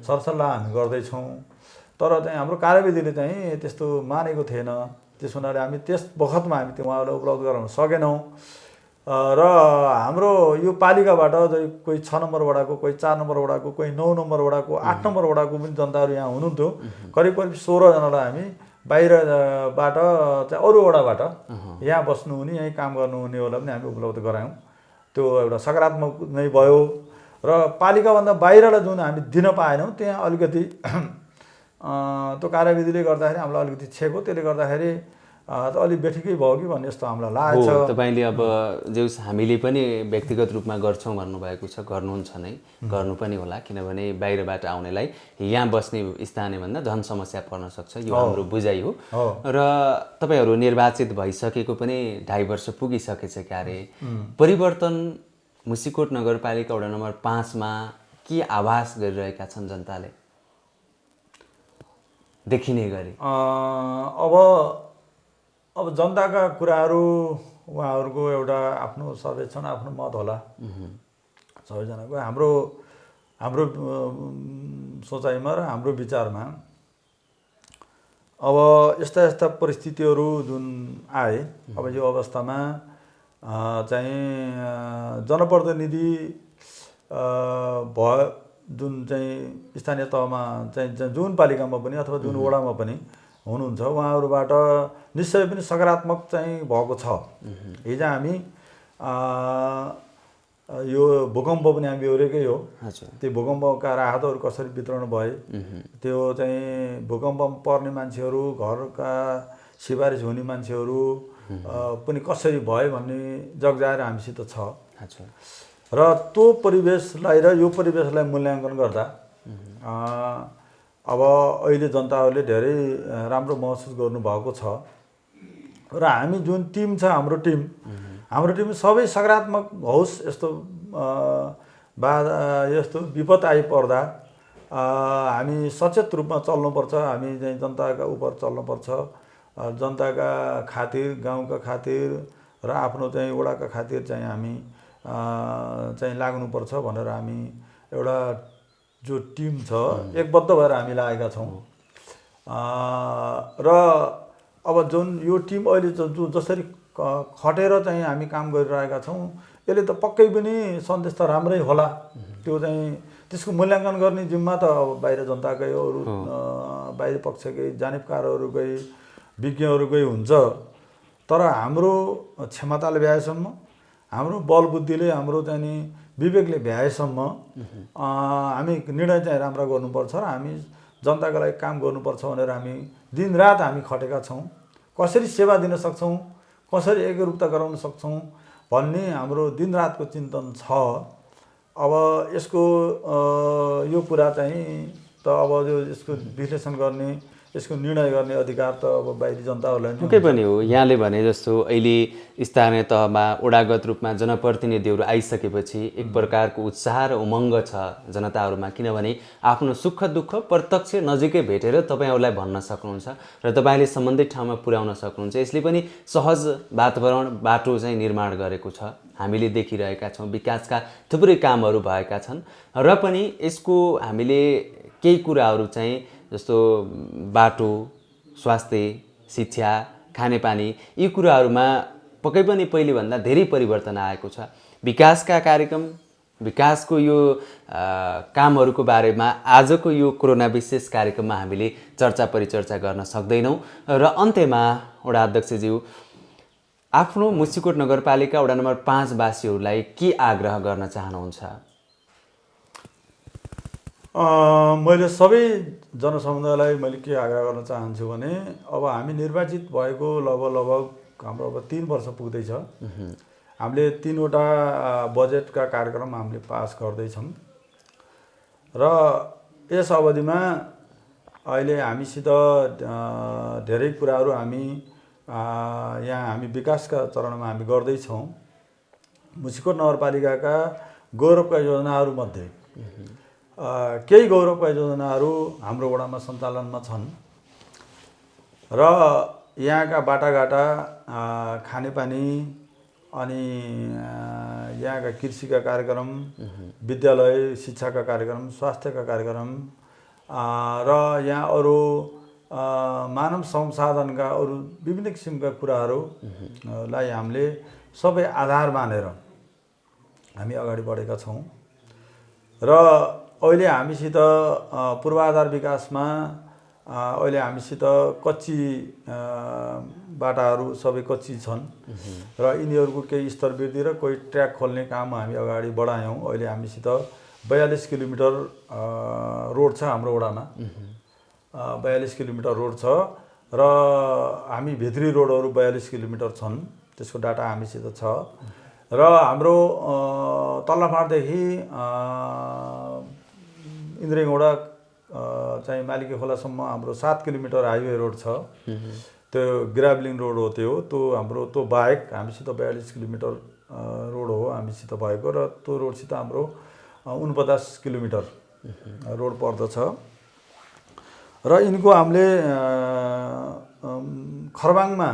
सरसल्लाह हामी गर्दैछौँ। तर चाहिँ हाम्रो कार्यविधिले चाहिँ त्यस्तो मानेको थिएन, त्यस हुनाले हामी त्यस बखतमा हामी त्यो उहाँहरूलाई उपलब्ध गराउन सकेनौँ। र हाम्रो यो पालिकाबाट कोही 6 नम्बर वडाको, कोही 4 नम्बर वडाको, कोही 9 नम्बर वडाको, 8 नम्बर वडाको पनि जनताहरू यहाँ हुनुहुन्थ्यो। करिब 16 जनालाई हामी बाहिरबाट चाहिँ अरू वडाबाट यहाँ बस्नुहुने, यहीँ काम गर्नुहुनेहरूलाई पनि हामी उपलब्ध गरायौँ। त्यो एउटा सकारात्मक नै भयो। र पालिकाभन्दा बाहिरलाई जुन हामी दिन पाएनौँ त्यहाँ अलिकति त्यो कार्यविधिले गर्दाखेरि हामीलाई अलिकति छेको, त्यसले गर्दाखेरि अलिक बेठिकै भयो कि भन्ने जस्तो हामीलाई लागेको छ। तपाईँले अब जे हामीले पनि व्यक्तिगत रूपमा गर्छौँ भन्नुभएको छ, गर्नुहुन्छ नै, गर्नु पनि होला, किनभने बाहिरबाट आउनेलाई यहाँ बस्ने स्थानीयभन्दा झन् समस्या पर्न सक्छ, यो हाम्रो बुझाइ हो। र तपाईँहरू निर्वाचित भइसकेको पनि 2.5 वर्ष पुगिसकेछ क्यारे। परिवर्तन मुसिकोट नगरपालिका वडा नम्बर 5 मा के आभास गरिरहेका छन् जनताले देखिने गरी? अब जनताका कुराहरू उहाँहरूको एउटा आफ्नो सर्वेक्षण, आफ्नो मत होला सबैजनाको। हाम्रो सोचाइमा र हाम्रो विचारमा अब यस्ता परिस्थितिहरू जुन आए, अब यो अवस्थामा चाहिँ जनप्रतिनिधि भयो जुन चाहिँ स्थानीय तहमा चाहिँ जुन पालिकामा पनि अथवा जुन वडामा पनि हुनुहुन्छ, उहाँहरूबाट निश्चय पनि सकारात्मक चाहिँ भएको छ। हिजो हामी यो भूकम्प पनि हामी बेहोरेकै हो, त्यो भूकम्पका राहतहरू कसरी वितरण भए, त्यो चाहिँ भूकम्पमा पर्ने मान्छेहरू, घरका सिफारिस हुने मान्छेहरू पनि कसरी भयो भन्ने जगजाहेर हामीसित छ। र त्यो परिवेशलाई र यो परिवेशलाई मूल्याङ्कन गर्दा अब अहिले जनताहरूले धेरै राम्रो महसुस गर्नुभएको छ। र हामी जुन टिम छ, हाम्रो टिम सबै सकारात्मक होस्। यस्तो यस्तो विपद आइपर्दा हामी सचेत रूपमा चल्नुपर्छ, हामी चाहिँ जनताका उप चल्नुपर्छ, जनताका खातिर, गाउँका खातिर र आफ्नो चाहिँ वडाका खातिर चाहिँ हामी चाहिँ लाग्नुपर्छ भनेर हामी एउटा जो टिम छ एकबद्ध भएर हामी लागेका छौँ। र अब जुन यो टिम अहिले जसरी खटेर चाहिँ हामी काम गरिरहेका छौँ, यसले त पक्कै पनि सन्देश त राम्रै होला। त्यो चाहिँ त्यसको मूल्याङ्कन गर्ने जिम्मा त अब बाहिर जनताकै, अरू बाहिर पक्षकै, जानिबकारहरूकै, विज्ञहरूकै हुन्छ। तर हाम्रो क्षमताले भ्याएसम्म, हाम्रो बल बुद्धिले, हाम्रो चाहिँ नि विवेकले भ्याएसम्म हामी निर्णय चाहिँ राम्रा गर्नुपर्छ र हामी जनताको लागि काम गर्नुपर्छ भनेर हामी दिनरात हामी खटेका छौँ। कसरी सेवा दिन सक्छौँ, कसरी एकरूपता गराउन सक्छौँ भन्ने हाम्रो दिनरातको चिन्तन छ। अब यसको यो कुरा चाहिँ त अब यसको विश्लेषण गर्ने, यसको निर्णय गर्ने अधिकार त अब बाहिरी जनताहरूलाई निकै पनि हो। यहाँले भने जस्तो अहिले स्थानीय तहमा वडागत रूपमा जनप्रतिनिधिहरू आइसकेपछि एक प्रकारको उत्साह र उमङ्ग छ जनताहरूमा, किनभने आफ्नो सुख दुःख प्रत्यक्ष नजिकै भेटेर तपाईँहरूलाई भन्न सक्नुहुन्छ र तपाईँले सम्बन्धित ठाउँमा पुर्याउन सक्नुहुन्छ। यसले पनि सहज वातावरण, बाटो चाहिँ निर्माण गरेको छ। हामीले देखिरहेका छौँ विकासका थुप्रै कामहरू भएका छन् र पनि यसको हामीले केही कुराहरू चाहिँ जस्तो बाटो, स्वास्थ्य, शिक्षा, खानेपानी, यी कुराहरूमा पक्कै पनि पहिलेभन्दा धेरै परिवर्तन आएको छ। विकासका कार्यक्रम, विकासको यो कामहरूको बारेमा आजको यो कोरोना विशेष कार्यक्रममा हामीले चर्चा परिचर्चा गर्न सक्दैनौँ। र अन्त्यमा वडा अध्यक्षज्यू, आफ्नो मुसिकोट नगरपालिका वडा नम्बर 5 वासीहरूलाई के आग्रह गर्न चाहनुहुन्छ? मैले सबै जनसमुदायलाई मैले के आग्रह गर्न चाहन्छु भने अब हामी निर्वाचित भएको लगभग हाम्रो अब 3 वर्ष पुग्दैछ। हामीले 3वटा बजेटका कार्यक्रम हामीले पास गर्दैछौँ र यस अवधिमा अहिले हामीसित धेरै कुराहरू हामी यहाँ हामी विकासका चरणमा हामी गर्दैछौँ। मुसिकोट नगरपालिकाका गौरवका योजनाहरूमध्ये केही गौरवका योजनाहरू हाम्रो वडामा सञ्चालनमा छन् र यहाँका बाटाघाटा, खानेपानी अनि यहाँका कृषिका कार्यक्रम, विद्यालय शिक्षाका कार्यक्रम, स्वास्थ्यका कार्यक्रम र यहाँ अरू मानव संसाधनका अरू विभिन्न किसिमका कुराहरूलाई हामीले सबै आधार मानेर हामी अगाडि बढेका छौँ र अहिले हामीसित पूर्वाधार विकासमा अहिले हामीसित कच्ची बाटाहरू सबै कच्ची छन् र यिनीहरूको केही स्तर वृद्धि र कोही ट्र्याक खोल्ने काम हामी अगाडि बढायौँ। अहिले हामीसित 42 किलोमिटर रोड छ हाम्रो वडामा, 42 किलोमिटर रोड छ र हामी भित्री रोडहरू 42 किलोमिटर छन्, त्यसको डाटा हामीसित छ र हाम्रो तल्लाफाँटदेखि इन्द्रेगौडा चाहिँ मालिके खोलासम्म हाम्रो 7 किलोमिटर हाइवे रोड छ। त्यो ग्राभलिङ रोड हो, त्यो हाम्रो त्यो बाहेक हामीसित 42 किलोमिटर रोड हो हामीसित भएको र त्यो रोडसित हाम्रो 49 किलोमिटर रोड पर्दछ र यिनको हामीले खरबाङमा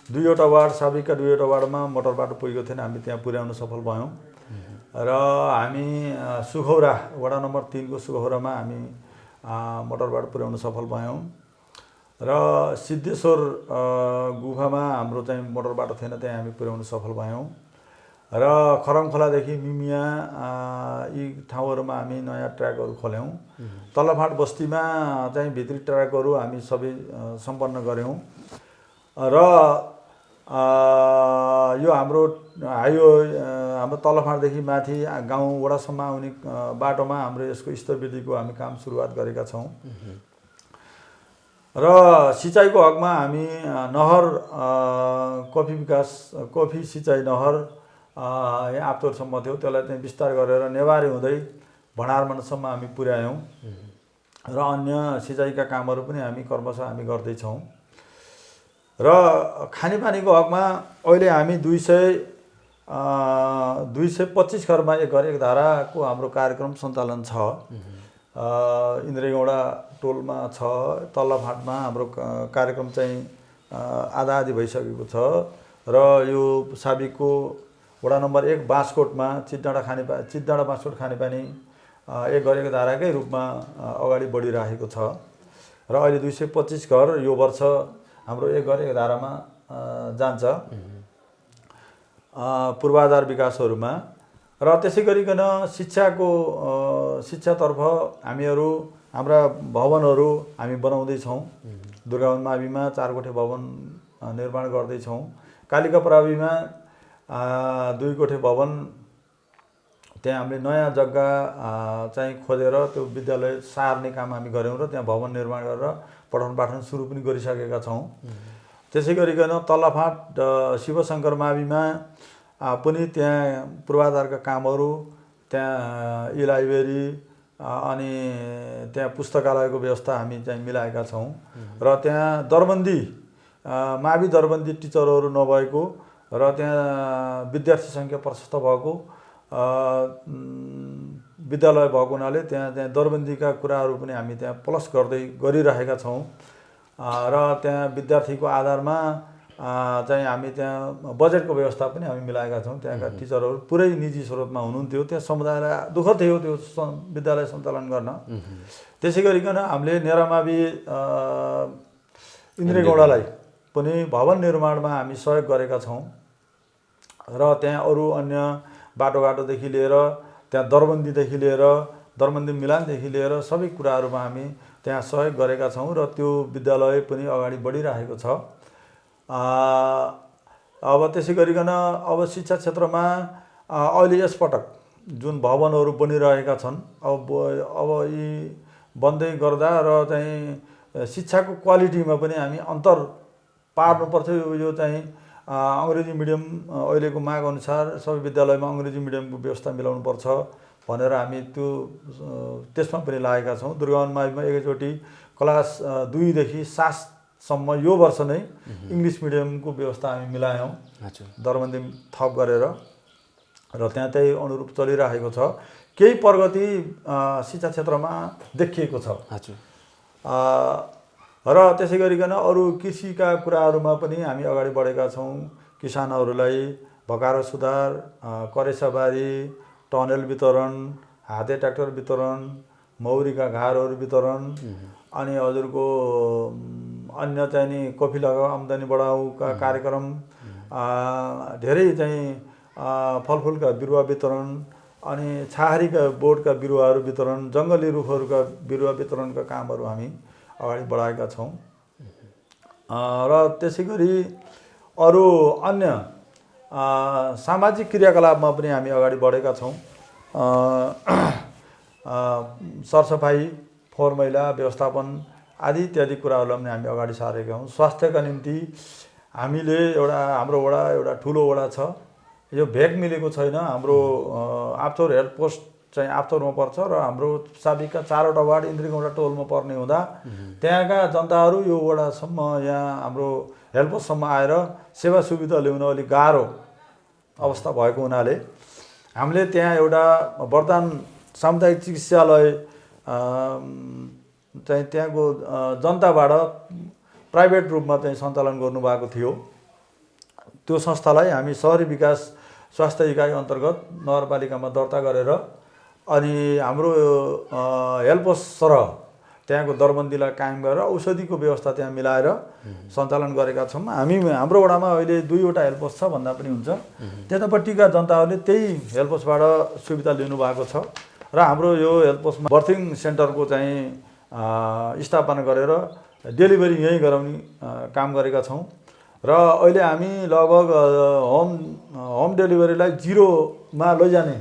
2वटा वार्ड, साबिकका 2वटा वार्डमा मोटर बाटो पुगेको थिएन, हामी त्यहाँ पुर्याउन सफल भयौँ र हामी सुखौरा वडा नम्बर 3 को सुखौरामा हामी मोटर बाटो पुर्याउन सफल भयौँ र सिद्धेश्वर गुफामा हाम्रो चाहिँ मोटर बाटो थिएन, त्यहाँ हामी पुर्याउन सफल भयौँ र खरमखोलादेखि मिमिया यी ठाउँहरूमा हामी नयाँ ट्र्याकहरू खोल्यौँ। तल्लाफाँट बस्तीमा चाहिँ भित्री ट्र्याकहरू हामी सबै सम्पन्न गऱ्यौँ र यो हाम्रो हाम्रो तल्लाफाँटदेखि माथि गाउँ वडासम्म आउने बाटोमा हाम्रो यसको स्तर वृद्धिको हामी काम सुरुवात गरेका छौँ र सिँचाइको हकमा हामी नहर कफी सिँचाइ नहर यहाँ आप्तोरसम्म थियो, त्यसलाई चाहिँ विस्तार गरेर नेवारी हुँदै भण्डारमनसम्म हामी पुर्यायौँ र अन्य सिँचाइका कामहरू पनि हामी क्रमशः हामी गर्दैछौँ र खानेपानीको हकमा अहिले हामी 225 घरमा एक घर एक धाराको हाम्रो कार्यक्रम सञ्चालन छ। इन्द्रेगौडा टोलमा छ, तल्लाफाँटमा हाम्रो कार्यक्रम चाहिँ आधा आधी भइसकेको छ र यो साबिकको वडा नम्बर 1 बाँसकोटमा चितडाँडा बाँसकोट खानेपानी एक घर एक धाराकै रूपमा अगाडि बढिरहेको छ र अहिले 225 घर यो वर्ष हाम्रो एक घर एक धारामा जान्छ पूर्वाधार विकासहरूमा र त्यसै गरिकन शिक्षातर्फ हामीहरू हाम्रा भवनहरू हामी बनाउँदैछौँ। दुर्गावन माविमा 4 कोठे भवन निर्माण गर्दैछौँ। कालिका पराबीमा 2 कोठे भवन, त्यहाँ हामीले नयाँ जग्गा चाहिँ खोजेर त्यो विद्यालय सार्ने काम हामी गऱ्यौँ र त्यहाँ भवन निर्माण गरेर पठन पाठन सुरु पनि गरिसकेका छौँ। त्यसै गरिकन तल्लाफाँट शिवशङ्कर माविमा पनि त्यहाँ पूर्वाधारका कामहरू, त्यहाँ लाइब्रेरी अनि त्यहाँ पुस्तकालयको व्यवस्था हामी चाहिँ मिलाएका छौँ र त्यहाँ मावि दरबन्दी टिचरहरू नभएको र त्यहाँ विद्यार्थी सङ्ख्या प्रशस्त भएको विद्यालय भएको हुनाले त्यहाँ दरबन्दीका कुराहरू पनि हामी त्यहाँ प्लस गरिरहेका छौँ र त्यहाँ विद्यार्थीको आधारमा चाहिँ हामी त्यहाँ बजेटको व्यवस्था पनि हामी मिलाएका छौँ। त्यहाँका टिचरहरू पुरै निजी स्रोतमा हुनुहुन्थ्यो, त्यहाँ समुदायलाई दुःख थियो त्यो विद्यालय सञ्चालन गर्न। त्यसै गरिकन हामीले नेरामावि इन्द्रेगौडालाई पनि भवन निर्माणमा हामी सहयोग गरेका छौँ र त्यहाँ अरू अन्य बाटोघाटोदेखि लिएर त्यहाँ दरबन्दीदेखि लिएर दरबन्दी मिलानदेखि लिएर सबै कुराहरूमा हामी त्यहाँ सहयोग गरेका छौँ र त्यो विद्यालय पनि अगाडि बढिरहेको छ। अब त्यसै गरिकन अब शिक्षा क्षेत्रमा अहिले यसपटक जुन भवनहरू बनिरहेका छन् अब यी बन्दै गर्दा र चाहिँ शिक्षाको क्वालिटीमा पनि हामी अन्तर पार्नुपर्छ। यो चाहिँ अङ्ग्रेजी मिडियम अहिलेको माग अनुसार सबै विद्यालयमा अङ्ग्रेजी मिडियमको व्यवस्था मिलाउनुपर्छ भनेर हामी त्यसमा पनि लागेका छौँ। दुर्गावन माविमा एकैचोटि क्लास 2 देखि 7 सम्म यो वर्ष नै इङ्ग्लिस मिडियमको व्यवस्था हामी मिलायौँ दरबन्दी थप गरेर र त्यहाँ त्यही अनुरूप चलिरहेको छ। केही प्रगति शिक्षा क्षेत्रमा देखिएको छ र त्यसै गरिकन अरू कृषिका कुराहरूमा पनि हामी अगाडि बढेका छौँ। किसानहरूलाई भकारो सुधार, करेसाबारी, टनेल वितरण, हाते ट्र्याक्टर वितरण, मौरीका घारहरू वितरण अनि हजुरको अन्य चाहिँ नि कफी लगाऊ आम्दानी बढाउका कार्यक्रम, धेरै चाहिँ फलफुलका बिरुवा वितरण अनि छाहारीका बोटका बिरुवाहरू वितरण, जङ्गली रुखहरूका बिरुवा वितरणका कामहरू हामी अगाडि बढाएका छौँ। र त्यसै गरी अरू अन्य सामाजिक क्रियाकलापमा पनि हामी अगाडि बढेका छौँ। सरसफाइ, फोहोर मैला व्यवस्थापन आदि इत्यादि कुराहरूलाई पनि हामी अगाडि सारेका हौँ। स्वास्थ्यका निम्ति हामीले हाम्रो वडा एउटा ठुलो वडा छ। यो भेग मिलेको छैन। हाम्रो आप्थोर हेल्थ पोस्ट चाहिँ आप्थोरमा पर्छ र हाम्रो साबिकका 4वटा वार्ड इन्द्रीगौँडा टोलमा पर्ने हुँदा त्यहाँका जनताहरू यो वडासम्म यहाँ हाम्रो हेल्थ पोस्टसम्म आएर सेवा सुविधा ल्याउन अलिक गाह्रो अवस्था भएको हुनाले हामीले त्यहाँ एउटा वरदान सामुदायिक चिकित्सालय चाहिँ त्यहाँको जनताबाट प्राइभेट रूपमा चाहिँ सञ्चालन गर्नुभएको थियो। त्यो संस्थालाई हामी शहरी विकास स्वास्थ्य इकाइ अन्तर्गत नगरपालिकामा दर्ता गरेर अनि हाम्रो हेल्थ पोस्ट सरह त्यहाँको दरबन्दीलाई कायम गरेर औषधिको व्यवस्था त्यहाँ मिलाएर सञ्चालन गरेका छौँ। हाम्रो वडामा अहिले 2वटा हेल्थ पोस्ट छ भन्दा पनि हुन्छ। त्यतापट्टिका जनताहरूले त्यही हेल्थ पोस्टबाट सुविधा लिनुभएको छ र हाम्रो यो हेल्थ पोस्टमा बर्थिङ सेन्टरको चाहिँ स्थापना गरेर डेलिभरी यहीँ गराउने काम गरेका छौँ र अहिले हामी लगभग होम डेलिभरीलाई 0मा लैजाने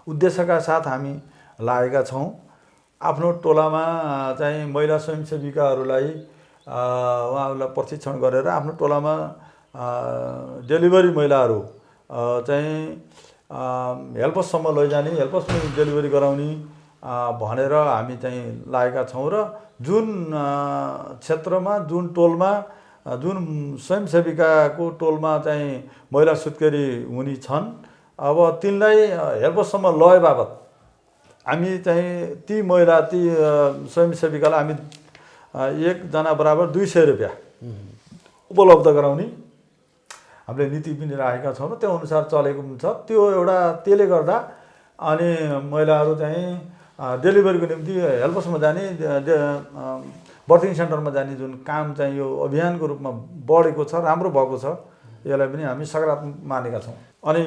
उद्देश्यका साथ हामी लागेका छौँ। आफ्नो टोलामा चाहिँ महिला स्वयंसेविकाहरूलाई उहाँहरूलाई प्रशिक्षण गरेर आफ्नो टोलामा डेलिभरी महिलाहरू चाहिँ हेल्थ पोस्टसम्म लैजाने, हेल्थ पोस्टमा डेलिभरी गराउने भनेर हामी चाहिँ लागेका छौँ र जुन क्षेत्रमा जुन टोलमा जुन स्वयंसेविकाको टोलमा चाहिँ महिला सुत्केरी हुने छन् अब तिनलाई हेल्थ पोस्टसम्म लय बाबत हामी चाहिँ ती महिला ती स्वयंसेविकालाई हामी 1 जना बराबर 200 रुपियाँ उपलब्ध गराउने हामीले नीति पनि राखेका छौँ र त्यो अनुसार चलेको हुन्छ। त्यसले गर्दा अनि महिलाहरू चाहिँ डेलिभरीको निम्ति हेल्थ पोस्टमा जाने बर्थिङ सेन्टरमा जाने जुन काम चाहिँ यो अभियानको रूपमा बढेको छ, राम्रो भएको छ। यसलाई पनि हामी सकारात्मक मानेका छौँ। अनि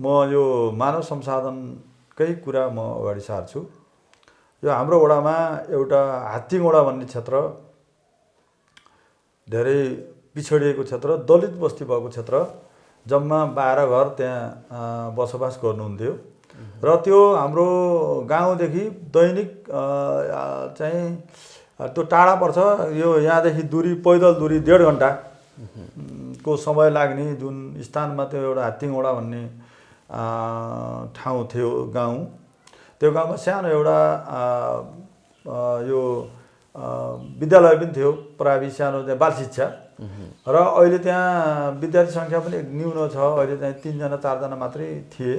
म यो मानव संसाधनकै कुरा म अगाडि सार्छु। यो हाम्रो वडामा एउटा हात्तीगौँडा भन्ने क्षेत्र धेरै पिछडिएको क्षेत्र, दलित बस्ती भएको क्षेत्र, जम्मा 12 घर त्यहाँ बसोबास गर्नुहुन्थ्यो र त्यो हाम्रो गाउँदेखि दैनिक चाहिँ त्यो टाढा पर्छ। यो यहाँदेखि पैदल दूरी 1.5 घन्टा को समय लाग्ने जुन स्थानमा त्यो एउटा हात्तीगौँडा भन्ने ठाउँ थियो गाउँ। त्यो गाउँमा सानो एउटा यो विद्यालय पनि थियो, प्राइभेट सानो चाहिँ बाल शिक्षा र अहिले त्यहाँ विद्यार्थी सङ्ख्या पनि न्यून छ। अहिले चाहिँ 3 जना 4 जना मात्रै थिए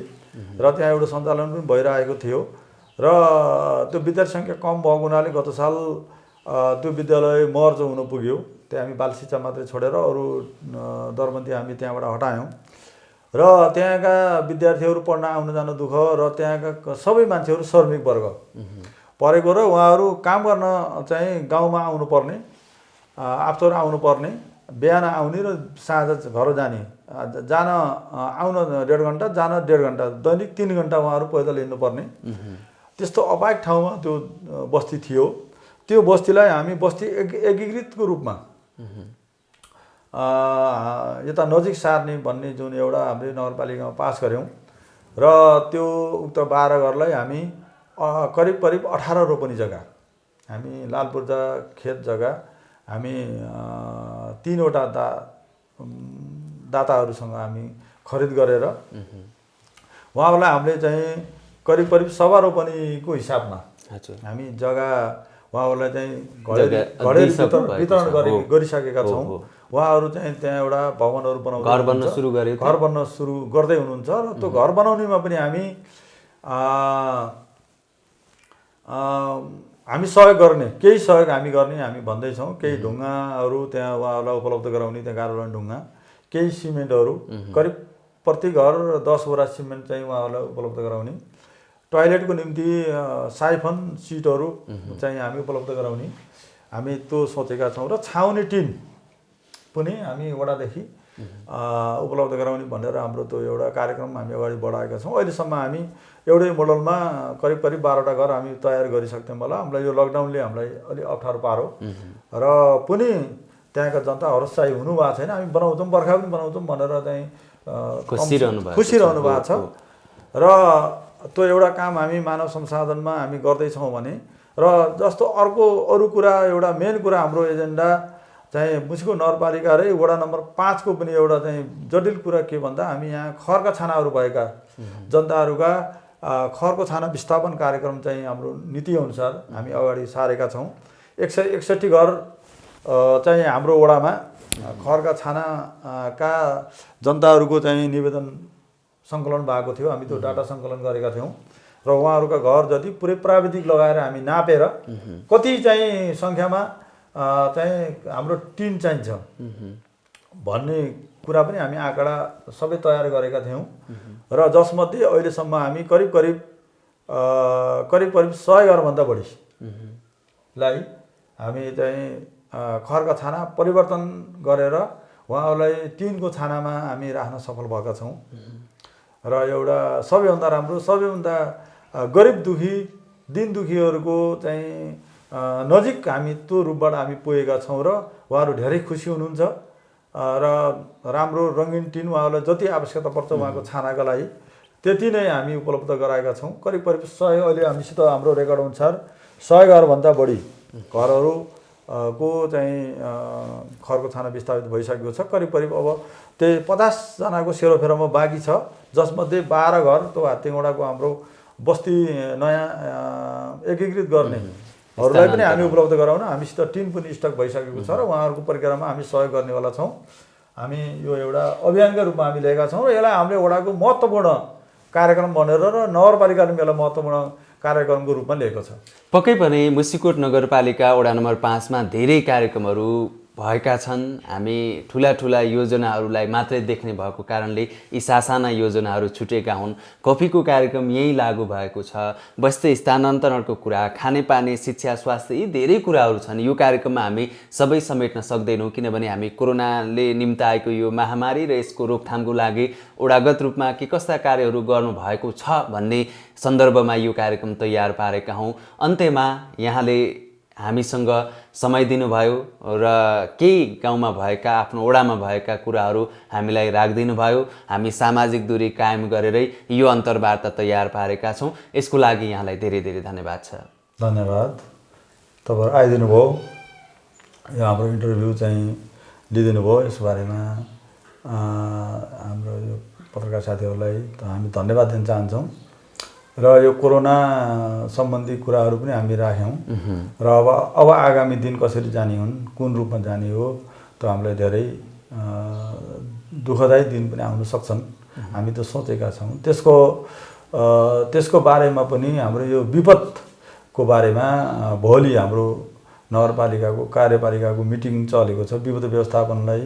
र त्यहाँ एउटा सञ्चालन पनि भइरहेको थियो र त्यो विद्यार्थी सङ्ख्या कम भएको हुनाले गत साल त्यो विद्यालय मर्ज हुन पुग्यो। त्यहाँ हामी बाल शिक्षा मात्रै छोडेर अरू दरबन्दी हामी त्यहाँबाट हटायौँ र त्यहाँका विद्यार्थीहरू पढ्न आउन जान दुःख र त्यहाँका सबै मान्छेहरू श्रमिक वर्ग परेको र उहाँहरू काम गर्न चाहिँ गाउँमा आउनुपर्ने, आप्थोर आउनुपर्ने, बिहान आउने र साँझ घर जाने, आउन 1.5 घन्टा, जान 1.5 घन्टा, दैनिक 3 घन्टा उहाँहरू पैदल हिँड्नुपर्ने त्यस्तो अपायक ठाउँमा त्यो बस्ती थियो। त्यो बस्तीलाई हामी बस्ती एकीकृतको रूपमा यता नजिक सार्ने भन्ने जुन एउटा हामीले नगरपालिकामा पास गऱ्यौँ र त्यो उक्त 12 घरलाई हामी करिब 18 रोपनी जग्गा हामी लालपूर्जा खेत जग्गा हामी 3 वटा दाताहरूसँग हामी खरिद गरेर उहाँहरूलाई हामीले चाहिँ करिब 1.25 रोपनीको हिसाबमा हामी जग्गा उहाँहरूलाई चाहिँ वितरण गरिसकेका छौँ। उहाँहरू चाहिँ त्यहाँ एउटा भवनहरू बनाउँदै घर बन्न सुरु गर्दै हुनुहुन्छ र त्यो घर बनाउनेमा पनि हामी सहयोग गर्ने, केही सहयोग हामी गर्ने हामी भन्दैछौँ। केही ढुङ्गाहरू त्यहाँ उहाँहरूलाई उपलब्ध गराउने, त्यहाँ गाह्रो लाग्ने ढुङ्गा, केही सिमेन्टहरू करिब प्रति घर 10 बोरा सिमेन्ट चाहिँ उहाँहरूलाई उपलब्ध गराउने, टोयलेटको निम्ति साइफन सिटहरू चाहिँ हामी उपलब्ध गराउने हामी त्यो सोचेका छौँ। र छाउने टिन पनि हामी वडादेखि उपलब्ध गराउने भनेर हाम्रो त्यो एउटा कार्यक्रम हामी अगाडि बढाएका छौँ। अहिलेसम्म हामी एउटै मोडलमा करिब 12वटा घर हामी तयार गरिसक्थ्यौँ होला। हामीलाई यो लकडाउनले हामीलाई अलिक अप्ठ्यारो पारो र पनि त्यहाँका जनता हरसाई हुनुभएको छैन। हामी बनाउँछौँ, बर्खा पनि बनाउँछौँ भनेर चाहिँ खुसी रहनु भएको छ। र त्यो एउटा काम हामी मानव संसाधनमा हामी गर्दैछौँ भने र जस्तो अरू कुरा एउटा मेन कुरा हाम्रो एजेन्डा चाहिँ मुसिको नगरपालिका र वडा नम्बर 5 को पनि एउटा चाहिँ जटिल कुरा के भन्दा हामी यहाँ खरका छानाहरू भएका जनताहरूका खरको छाना विस्थापन कार्यक्रम चाहिँ हाम्रो नीतिअनुसार हामी अगाडि सारेका छौँ। 161 घर चाहिँ हाम्रो वडामा खरका छानाका जनताहरूको चाहिँ निवेदन सङ्कलन भएको थियो। हामी त्यो डाटा सङ्कलन गरेका थियौँ र उहाँहरूका घर जति पुरै प्राविधिक लगाएर हामी नापेर कति चाहिँ सङ्ख्यामा चाहिँ हाम्रो टिन चाहिन्छ भन्ने कुरा पनि हामी आँकडा सबै तयार गरेका थियौँ। र जसमध्ये अहिलेसम्म हामी करिब 100 घरभन्दा बढीलाई हामी चाहिँ खरका छाना परिवर्तन गरेर उहाँहरूलाई टिनको छानामा हामी राख्न सफल भएका छौँ। र एउटा सबैभन्दा राम्रो, सबैभन्दा गरिब दुखी दिन दुखीहरूको चाहिँ नजिक हामी त्यो रूपबाट हामी पुगेका छौँ र उहाँहरू धेरै खुसी हुनुहुन्छ। र राम्रो रङ्गीन टिन उहाँहरूलाई जति आवश्यकता पर्छ उहाँको छानाका लागि त्यति नै हामी उपलब्ध गराएका छौँ। करिब 100 अहिले हामीसित हाम्रो रेकर्ड अनुसार 100 घरभन्दा बढी घरहरू को चाहिँ खरको छाना विस्थापित भइसकेको छ। करिब अब त्यही 50 जनाको सेरोफेरोमा बाँकी छ, जसमध्ये 12 घर त्यो हात्तीगौँडाको हाम्रो बस्ती नयाँ एकीकृत गर्नेहरूलाई पनि हामी उपलब्ध गराउन हामीसित टिन पनि स्टक भइसकेको छ र उहाँहरूको परिक्रमा हामी सहयोग गर्नेवाला छौँ। हामी यो एउटा अभियानका रूपमा हामी लिएका छौँ र यसलाई हामीले वडाको महत्त्वपूर्ण कार्यक्रम भनेर र नगरपालिकाले यसलाई महत्त्वपूर्ण कार्यक्रमको रूपमा लिएको छ। पक्कै पनि मुसिकोट नगरपालिका वडा नम्बर 5 मा धेरै कार्यक्रमहरू भएका छन्। हामी ठुला योजनाहरूलाई मात्रै देख्ने भएको कारणले यी सासाना योजनाहरू छुटेका हुन्। कफीको कार्यक्रम यही लागू भएको छ। बस्ती स्थानान्तरणको कुरा, खानेपानी, शिक्षा, स्वास्थ्य यी धेरै कुराहरू छन्। यो कार्यक्रममा हामी सबै समेट्न सक्दैनौँ किनभने हामी कोरोनाले निम्ताएको यो महामारी र यसको रोकथामको लागि वडागत रूपमा के कस्ता कार्यहरू गर्नुभएको छ भन्ने सन्दर्भमा यो कार्यक्रम तयार पारेका हौँ। अन्त्यमा यहाँले हामीसँग समय दिनुभयो र केही गाउँमा भएका आफ्नो वडामा भएका कुराहरू हामीलाई राखिदिनु भयो। हामी सामाजिक दूरी कायम गरेरै यो अन्तर्वार्ता तयार पारेका छौँ। यसको लागि यहाँलाई धेरै धेरै धन्यवाद छ। धन्यवाद, तपाईँहरू आइदिनु भयो, यो हाम्रो इन्टरभ्यू चाहिँ लिइदिनु भयो। यस बारेमा हाम्रो यो पत्रकार साथीहरूलाई हामी धन्यवाद दिन चाहन्छौँ। र यो कोरोना सम्बन्धी कुराहरू पनि हामी राख्यौँ र अब आगामी दिन कसरी जाने हुन्, कुन रूपमा जाने हो, त्यो हामीलाई धेरै दुःखदायी दिन पनि आउन सक्छन्, हामी त सोचेका छौँ। त्यसको बारेमा पनि हाम्रो यो विपदको बारेमा भोलि हाम्रो नगरपालिकाको कार्यपालिकाको मिटिङ चलेको छ। विपद व्यवस्थापनलाई,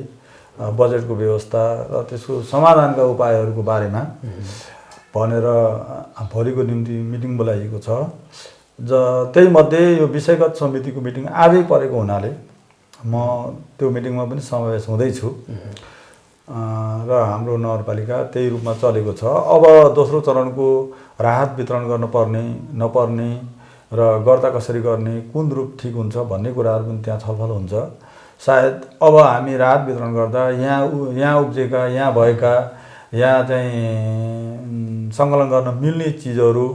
बजेटको व्यवस्था र त्यसको समाधानका उपायहरूको बारेमा भनेर भोलिको निम्ति मिटिङ बोलाइएको छ। त्यही मध्ये यो विषयगत समितिको मिटिङ आजै परेको हुनाले म त्यो मिटिङमा पनि समावेश हुँदैछु र हाम्रो नगरपालिका त्यही रूपमा चलेको छ। अब दोस्रो चरणको राहत वितरण गर्न पर्ने नपर्ने र गर्दा कसरी गर्ने, कुन रूप ठिक हुन्छ भन्ने कुराहरू पनि त्यहाँ छलफल हुन्छ। सायद अब हामी राहत वितरण गर्दा यहाँ उब्जेका, यहाँ भएका यहाँ चाहिँ सङ्कलन गर्न मिल्ने चिजहरू,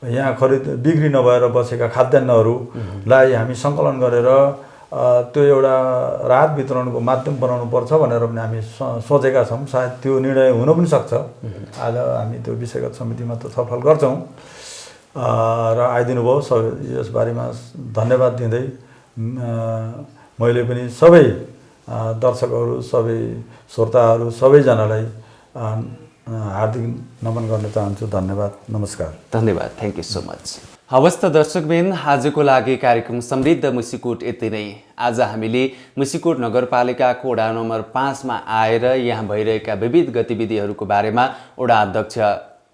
यहाँ बिक्री नभएर बसेका खाद्यान्नहरूलाई हामी सङ्कलन गरेर त्यो एउटा राहत वितरणको माध्यम बनाउनु पर्छ भनेर पनि हामी सोचेका छौँ। सायद त्यो निर्णय हुन पनि सक्छ। आज हामी त्यो विषयगत समितिमा त छलफल गर्छौँ र आइदिनु भयो। सबै यसबारेमा धन्यवाद दिँदै मैले पनि सबै दर्शकहरू, सबै श्रोताहरू, सबैजनालाई हार्दिक नमन गर्न चाहन्छु। धन्यवाद, नमस्कार। धन्यवाद, थ्याङ्क यू सो मच। हवस् त दर्शकबिन, आजको लागि कार्यक्रम समृद्ध मुसिकोट यति नै। आज हामीले मुसिकोट नगरपालिकाको वडा नम्बर 5 मा आएर यहाँ भइरहेका विविध गतिविधिहरूको बारेमा वडा अध्यक्ष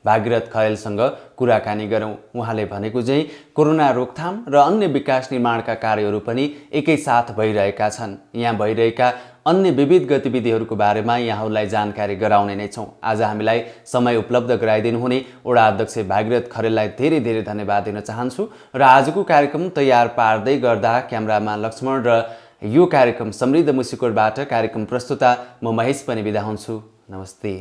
भागीरथ खरेलसँग कुराकानी गरौँ। उहाँले भनेको चाहिँ कोरोना रोकथाम र अन्य विकास निर्माणका कार्यहरू पनि एकैसाथ भइरहेका छन्। यहाँ भइरहेका अन्य विविध गतिविधिहरूको बारेमा यहाँहरूलाई जानकारी गराउने नै छौँ। आज हामीलाई समय उपलब्ध गराइदिनु हुने वडा अध्यक्ष भागीरथ खरेललाई धेरै धेरै धन्यवाद दिन चाहन्छु। र आजको कार्यक्रम तयार पार्दै गर्दा क्यामेरामा लक्ष्मण र यो कार्यक्रम समृद्ध मुसिकोटबाट कार्यक्रम प्रस्तुता म महेश पनि बिदा हुन्छु। नमस्ते।